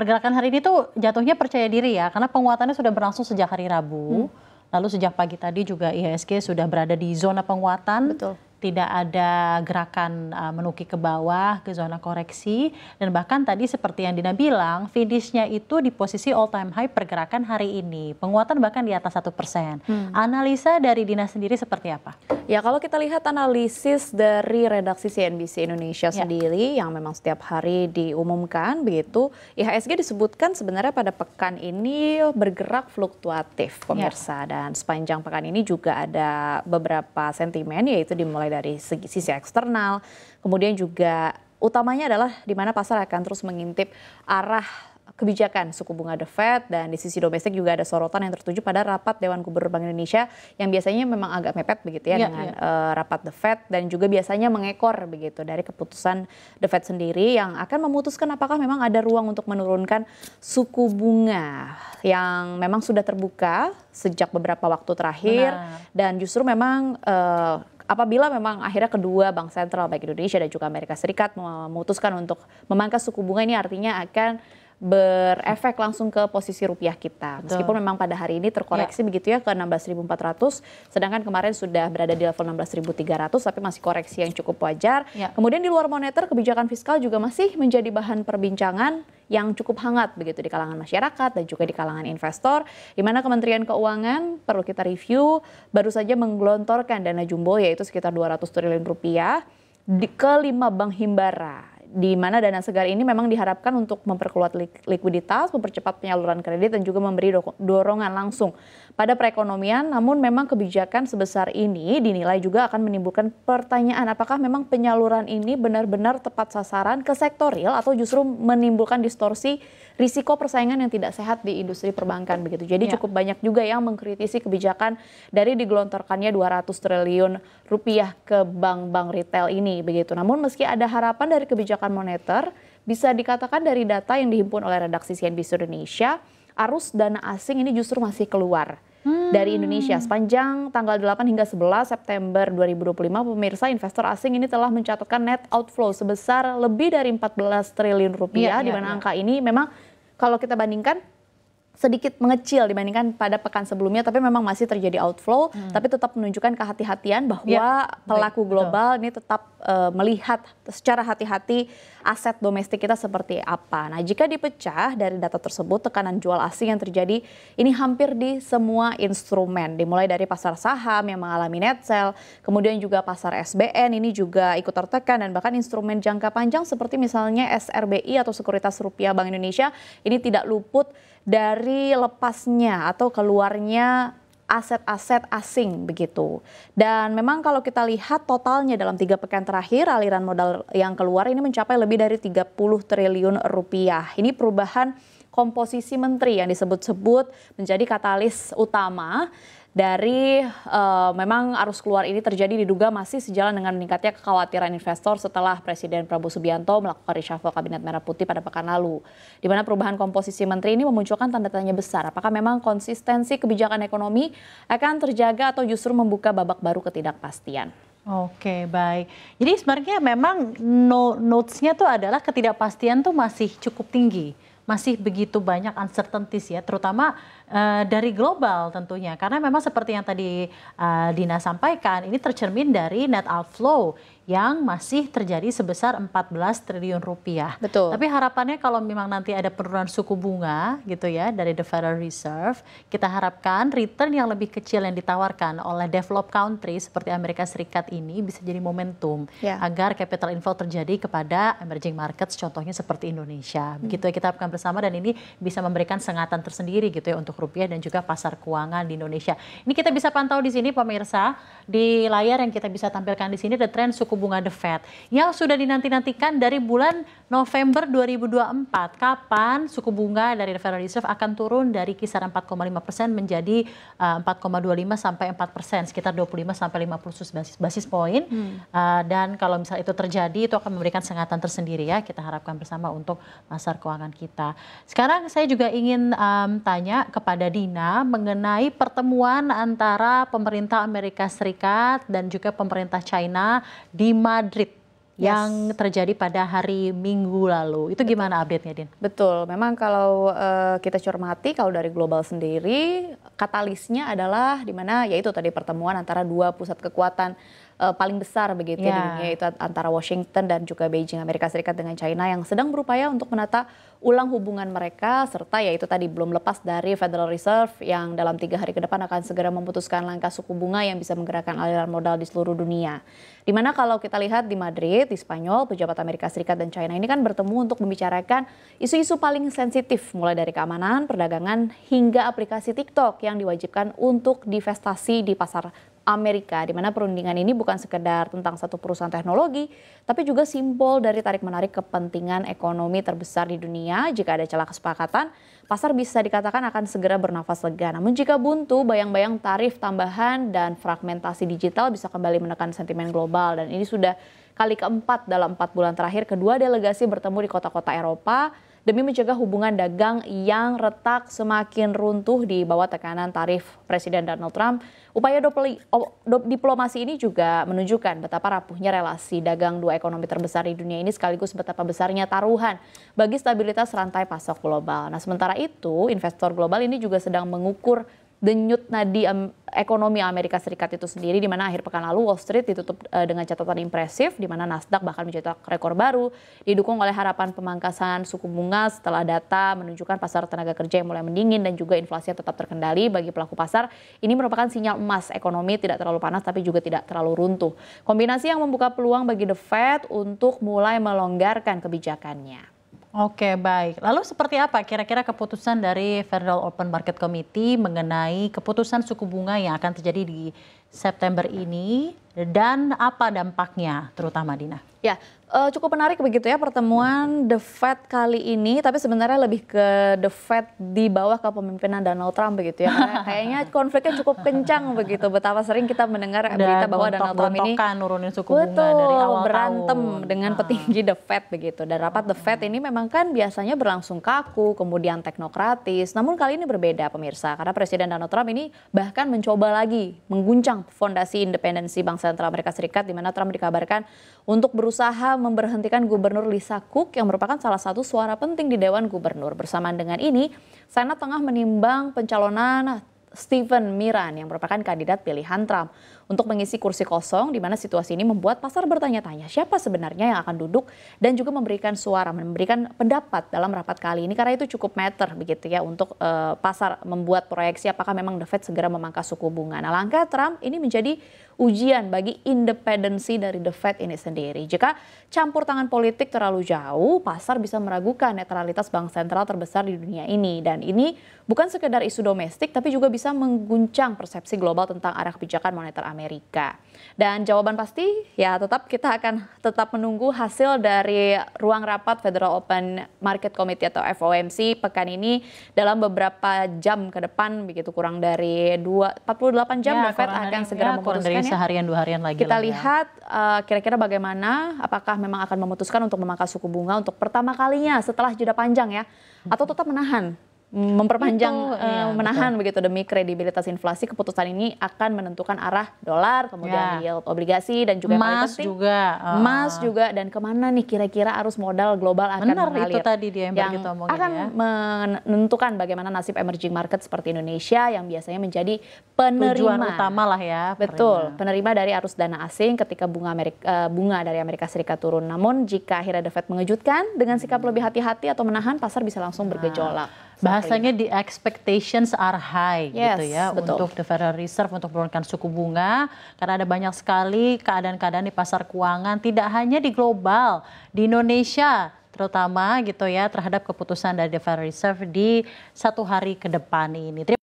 pergerakan hari ini tuh jatuhnya percaya diri ya, karena penguatannya sudah berlangsung sejak hari Rabu. Lalu sejak pagi tadi juga IHSG sudah berada di zona penguatan. Betul. Tidak ada gerakan menukik ke bawah, ke zona koreksi. Dan bahkan tadi seperti yang Dina bilang, finishnya itu di posisi all time high pergerakan hari ini. Penguatan bahkan di atas 1%. Analisa dari Dina sendiri seperti apa? Ya, kalau kita lihat analisis dari redaksi CNBC Indonesia sendiri yang memang setiap hari diumumkan begitu, IHSG disebutkan sebenarnya pada pekan ini bergerak fluktuatif pemirsa. Dan sepanjang pekan ini juga ada beberapa sentimen, yaitu dimulai dari sisi eksternal, kemudian juga utamanya adalah di mana pasar akan terus mengintip arah kebijakan suku bunga The Fed, dan di sisi domestik juga ada sorotan yang tertuju pada rapat Dewan Gubernur Bank Indonesia yang biasanya memang agak mepet begitu ya dengan rapat The Fed, dan juga biasanya mengekor begitu dari keputusan The Fed sendiri yang akan memutuskan apakah memang ada ruang untuk menurunkan suku bunga yang memang sudah terbuka sejak beberapa waktu terakhir. Dan justru memang apabila memang akhirnya kedua bank sentral baik Indonesia dan juga Amerika Serikat memutuskan untuk memangkas suku bunga, ini artinya akan berefek langsung ke posisi rupiah kita. Meskipun memang pada hari ini terkoreksi begitu ya ke 16.400, sedangkan kemarin sudah berada di level 16.300, tapi masih koreksi yang cukup wajar. Kemudian di luar moneter, kebijakan fiskal juga masih menjadi bahan perbincangan yang cukup hangat begitu di kalangan masyarakat dan juga di kalangan investor, di mana Kementerian Keuangan, perlu kita review, baru saja menggelontorkan dana jumbo yaitu sekitar 200 triliun rupiah ke 5 bank himbara, di mana dana segar ini memang diharapkan untuk memperkuat likuiditas, mempercepat penyaluran kredit, dan juga memberi dorongan langsung pada perekonomian. Namun memang kebijakan sebesar ini dinilai juga akan menimbulkan pertanyaan, apakah memang penyaluran ini benar-benar tepat sasaran ke sektor real atau justru menimbulkan distorsi risiko persaingan yang tidak sehat di industri perbankan begitu. Jadi cukup banyak juga yang mengkritisi kebijakan dari digelontorkannya 200 triliun rupiah ke bank-bank retail ini begitu. Namun meski ada harapan dari kebijakan moneter, bisa dikatakan dari data yang dihimpun oleh redaksi CNBC Indonesia, arus dana asing ini justru masih keluar dari Indonesia. Sepanjang tanggal 8 hingga 11 September 2025, pemirsa, investor asing ini telah mencatatkan net outflow sebesar lebih dari 14 triliun rupiah, di mana angka ini memang kalau kita bandingkan sedikit mengecil dibandingkan pada pekan sebelumnya, tapi memang masih terjadi outflow, tapi tetap menunjukkan kehati-hatian bahwa pelaku global ini tetap melihat secara hati-hati aset domestik kita seperti apa. Nah, jika dipecah dari data tersebut, tekanan jual asing yang terjadi ini hampir di semua instrumen, dimulai dari pasar saham yang mengalami net sell, kemudian juga pasar SBN ini juga ikut tertekan, dan bahkan instrumen jangka panjang seperti misalnya SRBI atau Sekuritas Rupiah Bank Indonesia ini tidak luput dari lepasnya atau keluarnya aset-aset asing begitu. Dan memang kalau kita lihat totalnya dalam 3 pekan terakhir, aliran modal yang keluar ini mencapai lebih dari 30 triliun rupiah. Ini perubahan komposisi menteri yang disebut-sebut menjadi katalis utama dari memang arus keluar ini terjadi, diduga masih sejalan dengan meningkatnya kekhawatiran investor setelah Presiden Prabowo Subianto melakukan reshuffle Kabinet Merah Putih pada pekan lalu. Di mana perubahan komposisi menteri ini memunculkan tanda tanya besar. Apakah memang konsistensi kebijakan ekonomi akan terjaga atau justru membuka babak baru ketidakpastian? Oke, baik. Jadi sebenarnya memang notes-nya tuh adalah ketidakpastian tuh masih cukup tinggi. Masih begitu banyak uncertainties ya, terutama dari global tentunya. Karena memang seperti yang tadi Dina sampaikan, ini tercermin dari net outflow yang masih terjadi sebesar 14 triliun rupiah. Betul. Tapi harapannya kalau memang nanti ada penurunan suku bunga gitu ya dari the Federal Reserve, kita harapkan return yang lebih kecil yang ditawarkan oleh developed country seperti Amerika Serikat ini bisa jadi momentum agar capital inflow terjadi kepada emerging markets, contohnya seperti Indonesia. Begitu ya, kita harapkan bersama, dan ini bisa memberikan sengatan tersendiri gitu ya untuk rupiah dan juga pasar keuangan di Indonesia. Ini kita bisa pantau di sini pemirsa, di layar yang kita bisa tampilkan di sini ada tren suku bunga The Fed yang sudah dinanti-nantikan dari bulan November 2024. Kapan suku bunga dari the Federal Reserve akan turun dari kisaran 4,5% menjadi 4,25 sampai 4%, sekitar 25 sampai 50 basis poin. Dan kalau misalnya itu terjadi, itu akan memberikan sengatan tersendiri ya. Kita harapkan bersama untuk pasar keuangan kita. Sekarang saya juga ingin tanya kepada Dina mengenai pertemuan antara pemerintah Amerika Serikat dan juga pemerintah China di Madrid yang terjadi pada hari Minggu lalu. Itu gimana update-nya, Din? Betul, memang kalau kita cermati, kalau dari global sendiri, katalisnya adalah di mana yaitu tadi pertemuan antara dua pusat kekuatan paling besar begitu di dunia, yaitu antara Washington dan juga Beijing, Amerika Serikat dengan China yang sedang berupaya untuk menata ulang hubungan mereka, serta yaitu tadi belum lepas dari Federal Reserve yang dalam 3 hari ke depan akan segera memutuskan langkah suku bunga yang bisa menggerakkan aliran modal di seluruh dunia. Dimana kalau kita lihat di Madrid, di Spanyol, pejabat Amerika Serikat dan China ini kan bertemu untuk membicarakan isu-isu paling sensitif, mulai dari keamanan, perdagangan, hingga aplikasi TikTok yang diwajibkan untuk divestasi di pasar Amerika, di mana perundingan ini bukan sekedar tentang satu perusahaan teknologi, tapi juga simbol dari tarik-menarik kepentingan ekonomi terbesar di dunia. Jika ada celah kesepakatan, pasar bisa dikatakan akan segera bernafas lega. Namun jika buntu, bayang-bayang tarif tambahan dan fragmentasi digital bisa kembali menekan sentimen global. Dan ini sudah kali keempat dalam 4 bulan terakhir kedua delegasi bertemu di kota-kota Eropa demi mencegah hubungan dagang yang retak semakin runtuh di bawah tekanan tarif Presiden Donald Trump. Upaya diplomasi ini juga menunjukkan betapa rapuhnya relasi dagang dua ekonomi terbesar di dunia ini, sekaligus betapa besarnya taruhan bagi stabilitas rantai pasok global. Nah, sementara itu investor global ini juga sedang mengukur denyut nadi ekonomi Amerika Serikat itu sendiri, di mana akhir pekan lalu Wall Street ditutup dengan catatan impresif, di mana Nasdaq bahkan mencetak rekor baru, didukung oleh harapan pemangkasan suku bunga setelah data menunjukkan pasar tenaga kerja yang mulai mendingin dan juga inflasi yang tetap terkendali. Bagi pelaku pasar, ini merupakan sinyal emas, ekonomi tidak terlalu panas tapi juga tidak terlalu runtuh. Kombinasi yang membuka peluang bagi The Fed untuk mulai melonggarkan kebijakannya. Oke, baik. Lalu seperti apa kira-kira keputusan dari Federal Open Market Committee mengenai keputusan suku bunga yang akan terjadi di September ini dan apa dampaknya terutama, Dina? Ya, cukup menarik begitu ya pertemuan The Fed kali ini, tapi sebenarnya lebih ke The Fed di bawah kepemimpinan Donald Trump begitu ya. Karena kayaknya konfliknya cukup kencang begitu. Betapa sering kita mendengar berita bahwa Donald Trump ini nurunin suku bunga dari awal berantem tahun dengan petinggi The Fed begitu. Dan rapat The Fed ini memang kan biasanya berlangsung kaku, kemudian teknokratis. Namun kali ini berbeda pemirsa, karena Presiden Donald Trump ini bahkan mencoba lagi mengguncang fondasi independensi Bank Sentral Amerika Serikat, di mana Trump dikabarkan untuk berusaha memberhentikan Gubernur Lisa Cook yang merupakan salah satu suara penting di Dewan Gubernur. Bersamaan dengan ini, Senat tengah menimbang pencalonan Stephen Miran yang merupakan kandidat pilihan Trump untuk mengisi kursi kosong, di mana situasi ini membuat pasar bertanya-tanya siapa sebenarnya yang akan duduk dan juga memberikan suara, memberikan pendapat dalam rapat kali ini, karena itu cukup matter begitu ya untuk pasar membuat proyeksi apakah memang The Fed segera memangkas suku bunga. Nah, langkah Trump ini menjadi ujian bagi independensi dari The Fed ini sendiri. Jika campur tangan politik terlalu jauh, pasar bisa meragukan netralitas bank sentral terbesar di dunia ini. Dan ini bukan sekedar isu domestik, tapi juga bisa mengguncang persepsi global tentang arah kebijakan moneter Amerika. Dan jawaban pasti ya kita akan tetap menunggu hasil dari ruang rapat Federal Open Market Committee atau FOMC pekan ini dalam beberapa jam ke depan, begitu kurang dari 48 jam The Fed akan segera memutuskan. Seharian 2 harian lagi. Kita lihat kira-kira bagaimana, apakah memang akan memutuskan untuk memangkas suku bunga untuk pertama kalinya setelah jeda panjang ya, atau tetap menahan, memperpanjang, menahan begitu demi kredibilitas inflasi. Keputusan ini akan menentukan arah dolar, kemudian yield obligasi, dan juga emas juga, dan kemana nih kira-kira arus modal global akan mengalir. Itu tadi dia yang kita omongin akan menentukan bagaimana nasib emerging market seperti Indonesia yang biasanya menjadi penerima tujuan utama lah ya. Betul, penerima dari arus dana asing ketika bunga dari Amerika Serikat turun. Namun jika akhirnya The Fed mengejutkan dengan sikap lebih hati-hati atau menahan, pasar bisa langsung bergejolak. Bahasanya the expectations are high gitu ya, betul. untuk the Federal Reserve untuk menurunkan suku bunga, karena ada banyak sekali keadaan-keadaan di pasar keuangan, tidak hanya di global, di Indonesia terutama gitu ya, terhadap keputusan dari the Federal Reserve di 1 hari ke depan ini.